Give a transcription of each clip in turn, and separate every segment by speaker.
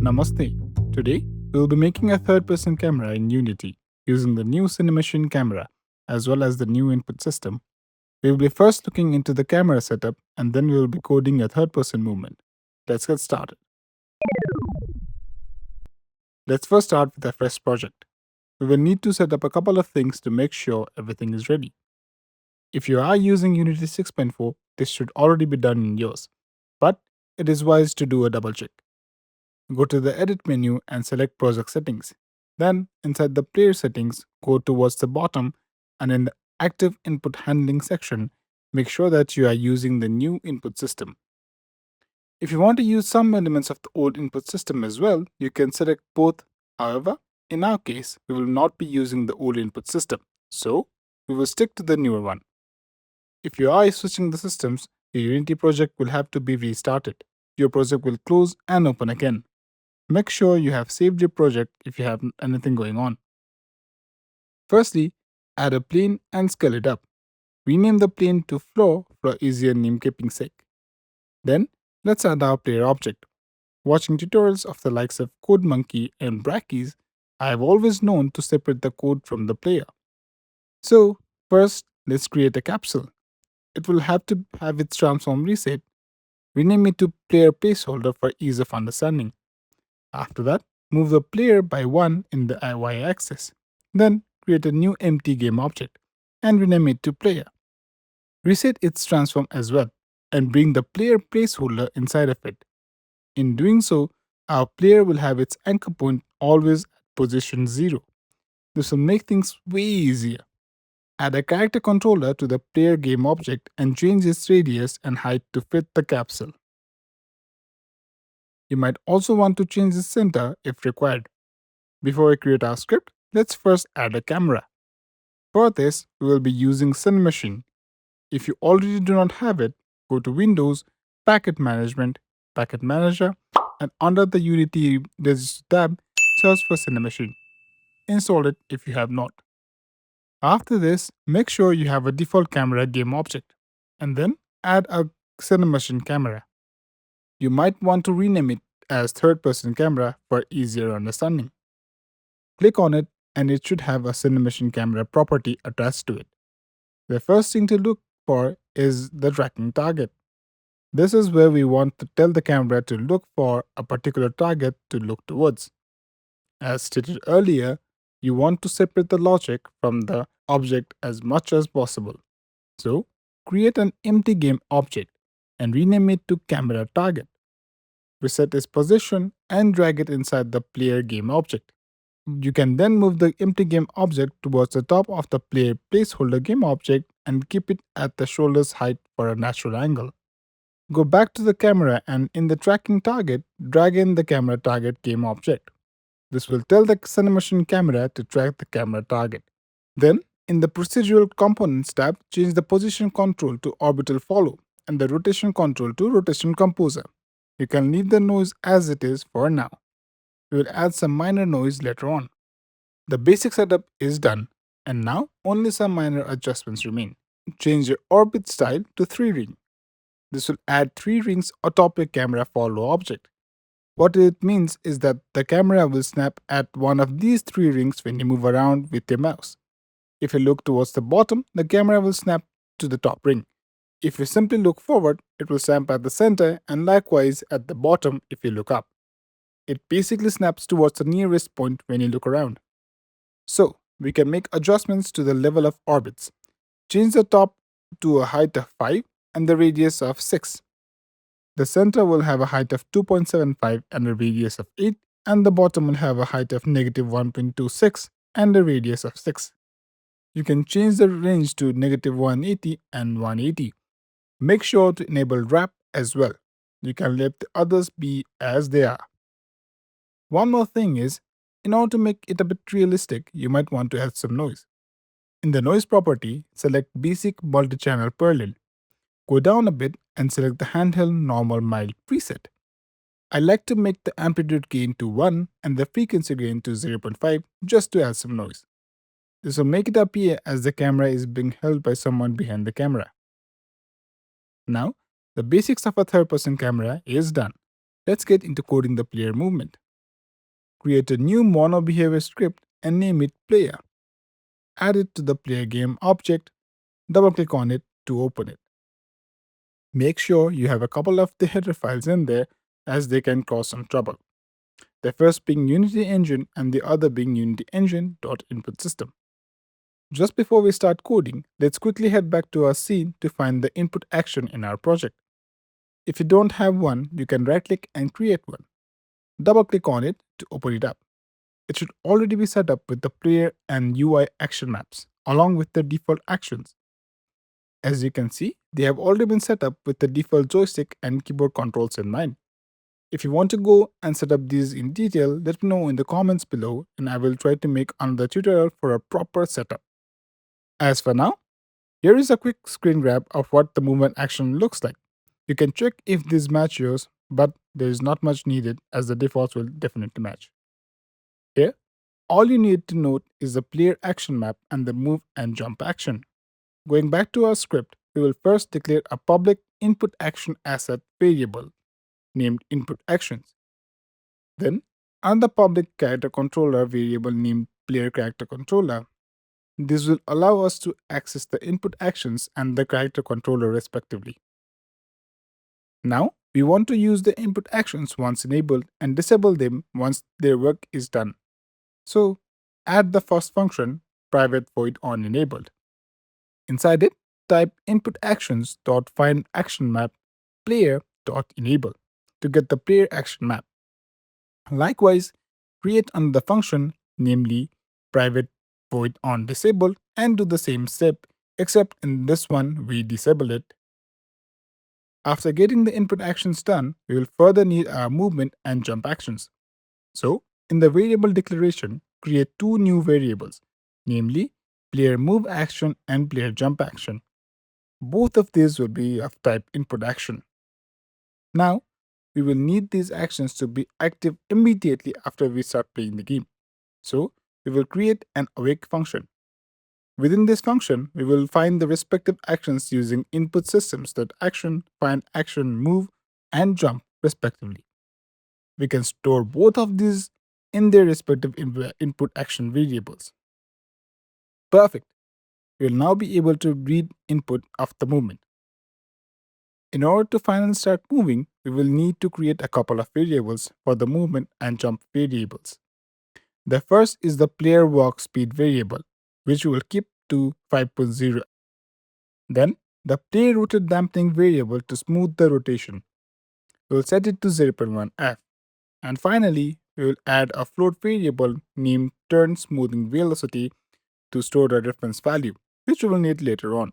Speaker 1: Namaste. Today, we will be making a third-person camera in Unity using the new Cinemachine Camera as well as the new input system. We will be first looking into the camera setup and then we will be coding a third-person movement. Let's get started. Let's first start with a fresh project. We will need to set up a couple of things to make sure everything is ready. If you are using Unity 6.4, this should already be done in yours, but it is wise to do a double check. Go to the Edit menu and select Project Settings. Then, inside the Player Settings, go towards the bottom and in the Active Input Handling section, make sure that you are using the new input system. If you want to use some elements of the old input system as well, you can select both. However, in our case, we will not be using the old input system, so we will stick to the newer one. If you are switching the systems, your Unity project will have to be restarted. Your project will close and open again. Make sure you have saved your project if you have anything going on. Firstly, add a plane and scale it up. Rename the plane to floor for easier namekeeping sake. Then, let's add our player object. Watching tutorials of the likes of CodeMonkey and Brackeys, I have always known to separate the code from the player. So, first, let's create a capsule. It will have to have its transform reset. Rename it to player placeholder for ease of understanding. After that, move the player by 1 in the y-axis. Then create a new empty game object and rename it to player. Reset its transform as well and bring the player placeholder inside of it. In doing so, our player will have its anchor point always at position 0. This will make things way easier. Add a character controller to the player game object and change its radius and height to fit the capsule. You might also want to change the center if required. Before we create our script, let's first add a camera. For this, we will be using Cinemachine. If you already do not have it, go to Windows, Packet Management, Packet Manager, and under the Unity Registry tab, search for Cinemachine. Install it if you have not. After this, make sure you have a default camera game object, and then add a Cinemachine camera. You might want to rename it as third-person camera for easier understanding. Click on it and it should have a Cinemachine camera property attached to it. The first thing to look for is the tracking target. This is where we want to tell the camera to look for a particular target to look towards. As stated earlier, you want to separate the logic from the object as much as possible. So, create an empty game object and rename it to camera target. Reset its position and drag it inside the player game object. You can then move the empty game object towards the top of the player placeholder game object and keep it at the shoulder's height for a natural angle. Go back to the camera and in the tracking target, drag in the camera target game object. This will tell the Cinemachine camera to track the camera target. Then, in the procedural components tab, change the position control to orbital follow and the rotation control to rotation composer. You can leave the noise as it is for now. We will add some minor noise later on. The basic setup is done, and now only some minor adjustments remain. Change your orbit style to 3-ring. This will add 3 rings atop your camera follow object. What it means is that the camera will snap at one of these 3 rings when you move around with your mouse. If you look towards the bottom, the camera will snap to the top ring. If you simply look forward, it will snap at the center and likewise at the bottom if you look up. It basically snaps towards the nearest point when you look around. So, we can make adjustments to the level of orbits. Change the top to a height of 5 and the radius of 6. The center will have a height of 2.75 and a radius of 8, and the bottom will have a height of -1.26 and a radius of 6. You can change the range to -180 and 180. Make sure to enable wrap as well. You can let the others be as they are. One more thing is, in order to make it a bit realistic, you might want to add some noise. In the noise property, select Basic Multi-Channel Perlin. Go down a bit and select the Handheld Normal Mild preset. I like to make the amplitude gain to 1 and the frequency gain to 0.5 just to add some noise. This will make it appear as the camera is being held by someone behind the camera. Now, the basics of a third-person camera is done. Let's get into coding the player movement. create a new mono behavior script and name it player. Add it to the player game object, double click on it to open it. Make sure you have a couple of the header files in there as they can cause some trouble. The first being Unity Engine and the other being Unity Engine.input system. Just before we start coding, let's quickly head back to our scene to find the input action in our project. If you don't have one, you can right-click and create one. Double-click on it to open it up. It should already be set up with the player and UI action maps, along with the default actions. As you can see, they have already been set up with the default joystick and keyboard controls in mind. If you want to go and set up these in detail, let me know in the comments below and I will try to make another tutorial for a proper setup. As for now, here is a quick screen grab of what the movement action looks like. You can check if this match yours, but there is not much needed as the defaults will definitely match. Here, all you need to note is the player action map and the move and jump action. Going back to our script, we will first declare a public input action asset variable named input actions. Then, another public character controller variable named player character controller. This will allow us to access the input actions and the character controller respectively. Now, we want to use the input actions once enabled and disable them once their work is done. So, add the first function private void on enabled. Inside it, type input actions.find action map player.enable to get the player action map. Likewise, create another function, namely private void on disable, and do the same step, except in this one we disable it. After getting the input actions done, we will further need our movement and jump actions. So, in the variable declaration, create two new variables, namely player move action and player jump action. Both of these will be of type input action. Now, we will need these actions to be active immediately after we start playing the game. So, we will create an awake function. Within this function, we will find the respective actions using input systems.action, find action, move, and jump respectively. We can store both of these in their respective input action variables. Perfect. We will now be able to read input of the movement. In order to finally start moving, we will need to create a couple of variables for the movement and jump variables. The first is the player walk speed variable, which we will keep to 5.0. Then, the player rotate dampening variable to smooth the rotation. We will set it to 0.1f. And finally, we will add a float variable named turn smoothing velocity to store the reference value, which we will need later on.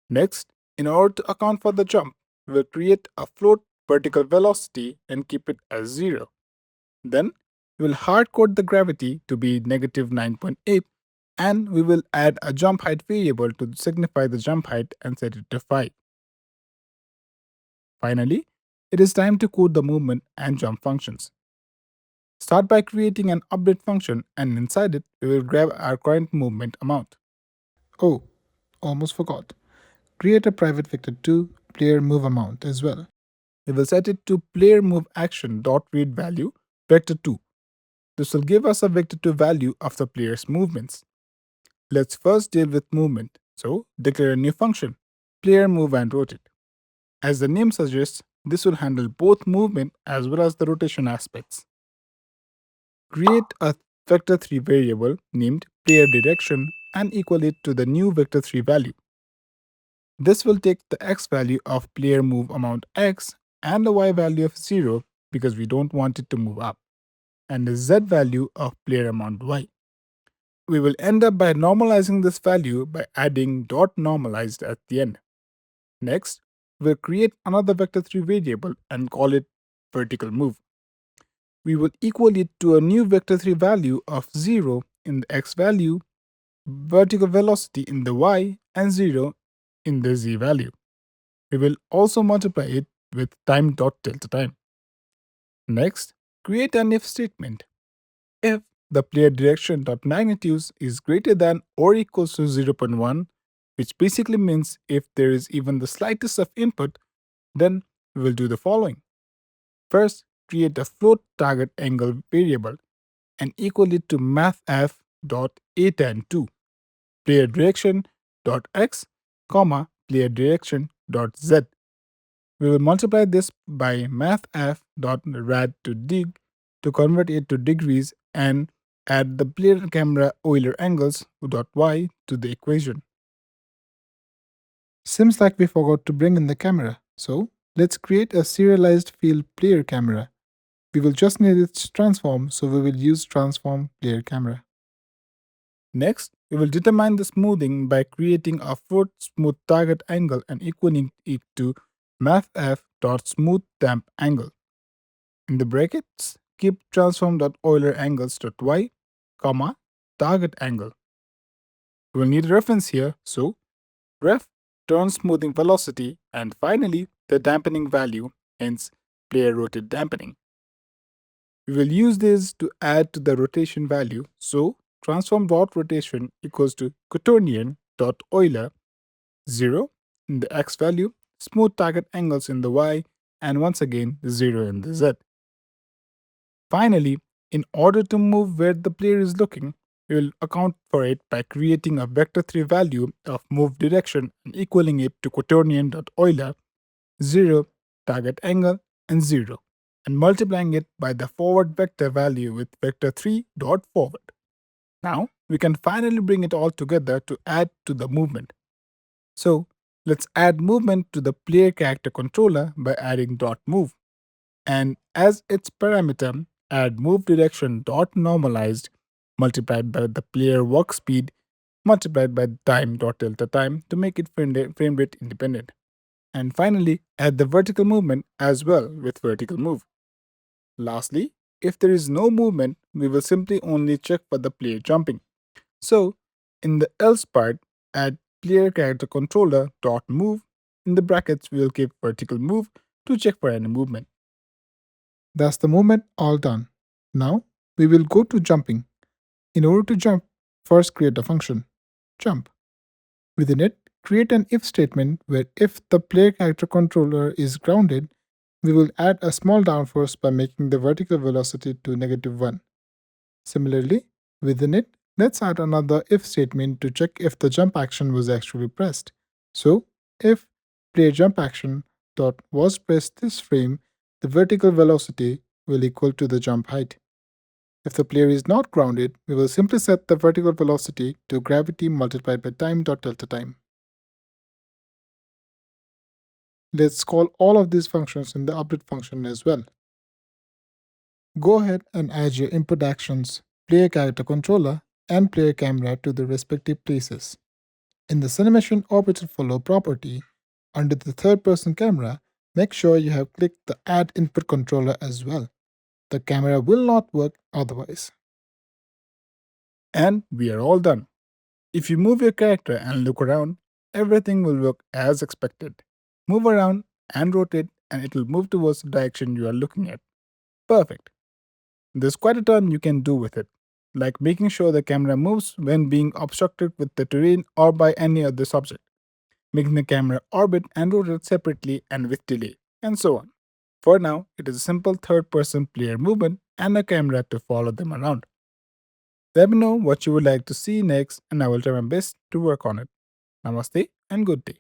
Speaker 1: Next, in order to account for the jump, we will create a float vertical velocity and keep it as 0. Then, we will hardcode the gravity to be negative 9.8 and we will add a jump height variable to signify the jump height and set it to 5. Finally, it is time to code the movement and jump functions. Start by creating an update function and inside it, we will grab our current movement amount. Oh, almost forgot. Create a private vector2 player move amount as well. We will set it to player move action dot read value vector2. This will give us a vector2 value of the player's movements. Let's first deal with movement, so declare a new function, player move and rotate. As the name suggests, this will handle both movement as well as the rotation aspects. Create a vector3 variable named player direction and equal it to the new vector3 value. This will take the x value of player move amount x and the y value of 0 because we don't want it to move up, and the z value of player amount y. We will end up by normalizing this value by adding dot normalized at the end. Next, we'll create another vector3 variable and call it vertical move. We will equal it to a new vector3 value of 0 in the x value, vertical velocity in the y, and 0 in the z value. We will also multiply it with time.delta time. Next, create an if statement. If the player direction.magnitudes is greater than or equals to 0.1, which basically means if there is even the slightest of input, then we will do the following. First, create a float target angle variable and equal it to mathf.a tan2 player direction.x, player direction.z. We will multiply this by mathf.rad to dig to convert it to degrees and add the player camera Euler angles .y to the equation. Seems like we forgot to bring in the camera, so let's create a serialized field player camera. We will just need its transform, so we will use transform player camera. Next, we will determine the smoothing by creating a float smooth target angle and equaling it to mathf.smoothDampAngle. In the brackets, keep transform.eulerangles.y, target angle. We will need a reference here, so ref turn smoothing velocity and finally the dampening value, hence player rotate dampening. We will use this to add to the rotation value, so transform.rotation equals to quaternion.euler 0 in the x value, smooth target angles in the y, and once again 0 in the z. Finally, in order to move where the player is looking, we will account for it by creating a vector 3 value of move direction and equaling it to quaternion.euler 0 target angle and 0 and multiplying it by the forward vector value with vector 3.forward. Now we can finally bring it all together to add to the movement. So let's add movement to the player character controller by adding .move. And as its parameter, add move direction .normalized multiplied by the player walk speed multiplied by time.delta time to make it frame rate independent. And finally, add the vertical movement as well with vertical move. Lastly, if there is no movement, we will simply only check for the player jumping. So, in the else part, add player character controller dot move. In the brackets, we will keep vertical move to check for any movement. That's the movement all done. Now, we will go to jumping. In order to jump, first create a function, jump. Within it, create an if statement where if the player character controller is grounded, we will add a small downforce by making the vertical velocity to -1. Similarly, within it, let's add another if statement to check if the jump action was actually pressed. So, if player jump action dot was pressed this frame, the vertical velocity will equal to the jump height. If the player is not grounded, we will simply set the vertical velocity to gravity multiplied by time.delta time. Let's call all of these functions in the update function as well. Go ahead and add your input actions, player character controller, and player camera to the respective places. In the Cinemachine orbital follow property, under the third-person camera, make sure you have clicked the Add Input Controller as well. The camera will not work otherwise. And we are all done. If you move your character and look around, everything will work as expected. Move around and rotate and it will move towards the direction you are looking at. Perfect. There's quite a ton you can do with it, like making sure the camera moves when being obstructed with the terrain or by any other subject, making the camera orbit and rotate separately and with delay, and so on. For now, it is a simple third-person player movement and a camera to follow them around. Let me know what you would like to see next and I will try my best to work on it. Namaste and good day.